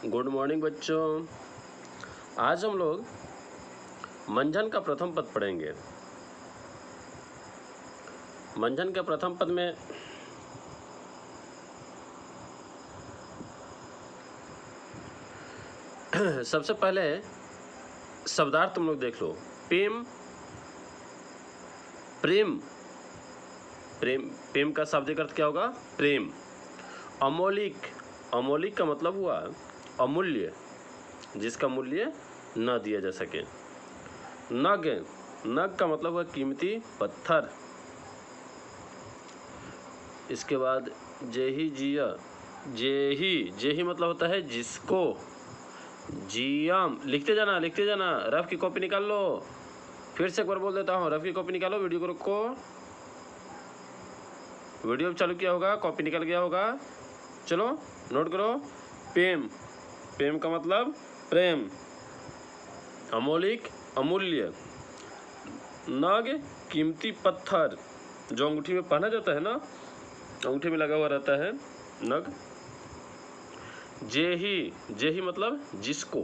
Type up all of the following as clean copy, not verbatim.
Good morning बच्चों। आज हम लोग मंझन का प्रथम पद पढ़ेंगे। मंझन के प्रथम पद में सबसे पहले शब्दार्थ तुम लोग देख लो। प्रेम, प्रेम, प्रेम, प्रेम का शाब्दिक अर्थ क्या होगा? प्रेम। अमौलिक, अमौलिक का मतलब हुआ अमूल्य, जिसका मूल्य न दिया जा सके। नग, नग का मतलब हुआ कीमती पत्थर। इसके बाद जेही जिया, जेही, जेही मतलब होता है जिसको। जियाम, लिखते जाना लिखते जाना। रफ की कॉपी निकाल लो। फिर से एक बार बोल देता हूँ, रफ की कॉपी निकालो। वीडियो को रुको, वीडियो चालू किया होगा, कॉपी निकल गया होगा। चलो नोट करो। प्रेम, प्रेम का मतलब प्रेम। अमौलिक, अमूल्य। नग, कीमती पत्थर, जो अंगूठी में पहना जाता है ना, अंगूठी में लगा हुआ रहता है नग। जेही, जेही मतलब जिसको।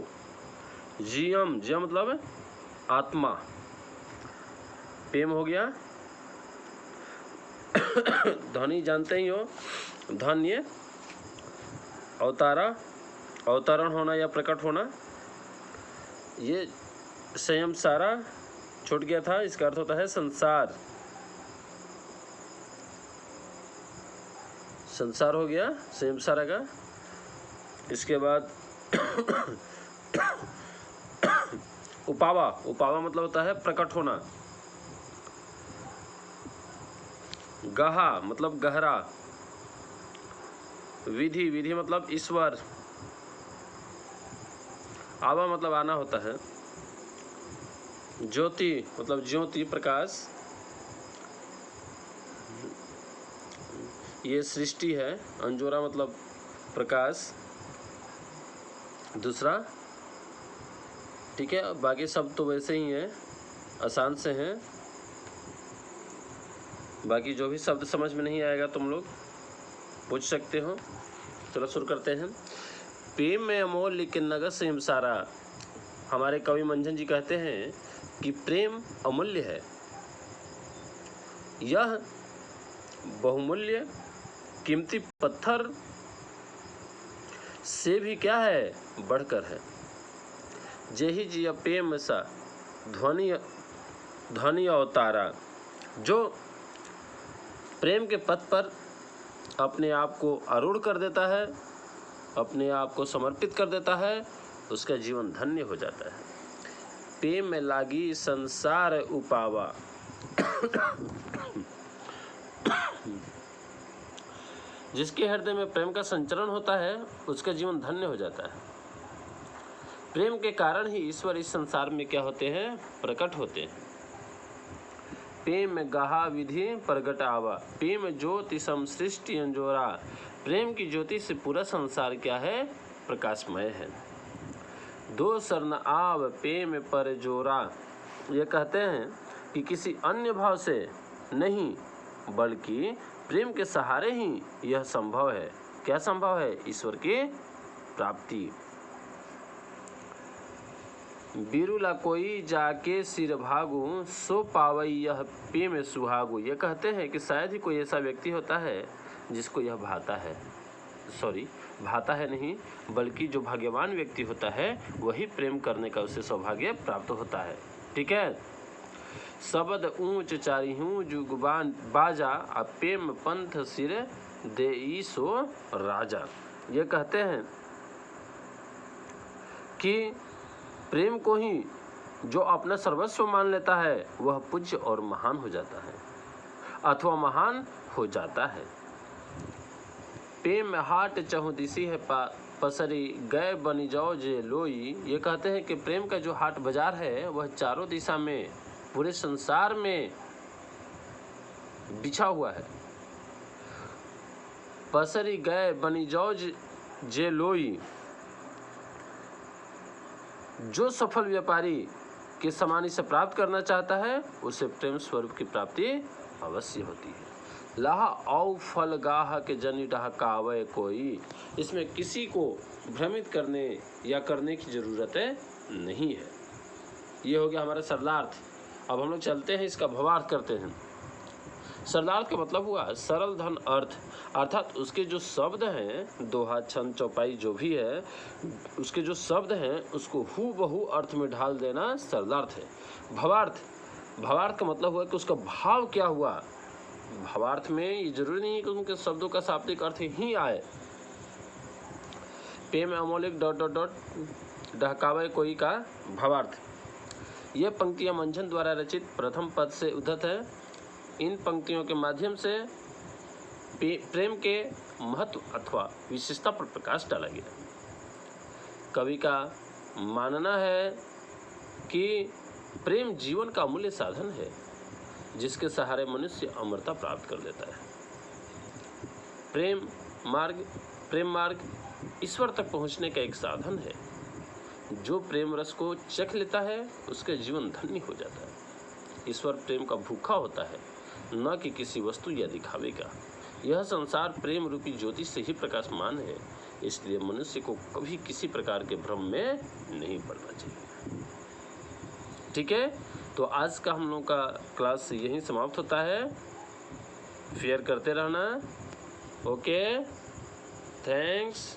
जियम, जियम मतलब आत्मा। प्रेम हो गया। ध्वनि जानते ही हो, धन्य, अवतारा, अवतरण होना या प्रकट होना। ये संयम सारा छूट गया था, इसका अर्थ होता है संसार। संसार हो गया संयम सारा का। इसके बाद उपावा, उपावा मतलब होता है प्रकट होना। गहा मतलब गहरा। विधि, विधि मतलब ईश्वर। आवा मतलब आना होता है। ज्योति मतलब ज्योति, प्रकाश। ये सृष्टि है। अंजोरा मतलब प्रकाश दूसरा। ठीक है, बाकी सब तो वैसे ही हैं, आसान से हैं। बाकी जो भी शब्द समझ में नहीं आएगा तुम लोग पूछ सकते हो। चलो शुरू करते हैं। प्रेम में अमोल के नगद से हिमसारा। हमारे कवि मंझन जी कहते हैं कि प्रेम अमूल्य है, यह बहुमूल्य कीमती पत्थर से भी क्या है? बढ़कर है। जेही जिया प्रेम सा ध्वनि, ध्वनि अवतारा। जो प्रेम के पथ पर अपने आप को आरूढ़ कर देता है, अपने आप को समर्पित कर देता है, उसका जीवन धन्य हो जाता है। प्रेम में लागी संसार उपावा। जिसके हृदय में प्रेम का संचरण होता है, उसका जीवन धन्य हो जाता है। प्रेम के कारण ही ईश्वर इस संसार में क्या होते हैं? प्रकट होते हैं। प्रेम में गहा विधि प्रगट आवा। प्रेम ज्योति सम सृष्टि अंजोरा। प्रेम की ज्योति से पूरा संसार क्या है? प्रकाशमय है। दो शरण आव प्रेम पर जोरा। ये कहते हैं कि किसी अन्य भाव से नहीं, बल्कि प्रेम के सहारे ही यह संभव है। क्या संभव है? ईश्वर की प्राप्ति। बिरुला कोई जाके सिर भागू, सो पावई यह प्रेम सुहागू। ये कहते हैं कि शायद ही कोई ऐसा व्यक्ति होता है जिसको यह भाता है, भाता है नहीं, बल्कि जो भाग्यवान व्यक्ति होता है वही प्रेम करने का उसे सौभाग्य प्राप्त होता है। ठीक है। शब्द ऊंच चारी हूँ जुगबान बाजा, आ प्रेम पंथ सिर देई सो राजा। ये कहते हैं कि प्रेम को ही जो अपना सर्वस्व मान लेता है वह पूज्य और महान हो जाता है, अथवा महान हो जाता है। प्रेम में हाट चहुदिशी है पसरी, गए बनी जाओ जे लोई। ये कहते हैं कि प्रेम का जो हाट बाजार है वह चारों दिशा में, पूरे संसार में बिछा हुआ है। पसरी गए बनी जाओ जे लोई। जो सफल व्यापारी के समान इसे प्राप्त करना चाहता है, उसे प्रेम स्वरूप की प्राप्ति अवश्य होती है। लाह औ फल गाह के जनि डहकावे कोई। इसमें किसी को भ्रमित करने या करने की ज़रूरत नहीं है। ये हो गया हमारा सरलार्थ। अब हम लोग चलते हैं इसका भवार्थ करते हैं। सरलार्थ का मतलब हुआ सरल धन अर्थ, अर्थात उसके जो शब्द हैं, दोहा छंद चौपाई जो भी है, उसके जो शब्द हैं उसको हूबहू अर्थ में ढाल देना सरलार्थ है। भवार्थ, भवार्थ का मतलब हुआ कि उसका भाव क्या हुआ। भावार्थ में ये जरूरी नहीं है कि उनके शब्दों का शाब्दिक अर्थ ही आए। प्रेम अमौलिक डॉट डॉट डॉट डहकावे कोई का भावार्थ। ये पंक्तियां मंझन द्वारा रचित प्रथम पद से उद्धत है। इन पंक्तियों के माध्यम से प्रेम के महत्व अथवा विशेषता पर प्रकाश डाला गया। कवि का मानना है कि प्रेम जीवन का अमूल्य साधन है, जिसके सहारे मनुष्य अमरता प्राप्त कर लेता है। प्रेम मार्ग ईश्वर तक पहुंचने का एक साधन है। जो प्रेम रस को चख लेता है उसका जीवन धन्य हो जाता है। ईश्वर प्रेम का भूखा होता है, न कि किसी वस्तु या दिखावे का। यह संसार प्रेम रूपी ज्योति से ही प्रकाशमान है, इसलिए मनुष्य को कभी किसी प्रकार के भ्रम में नहीं पड़ना चाहिए। ठीक है, तो आज का हम लोग का क्लास यहीं समाप्त होता है। शेयर करते रहना। Okay, thanks.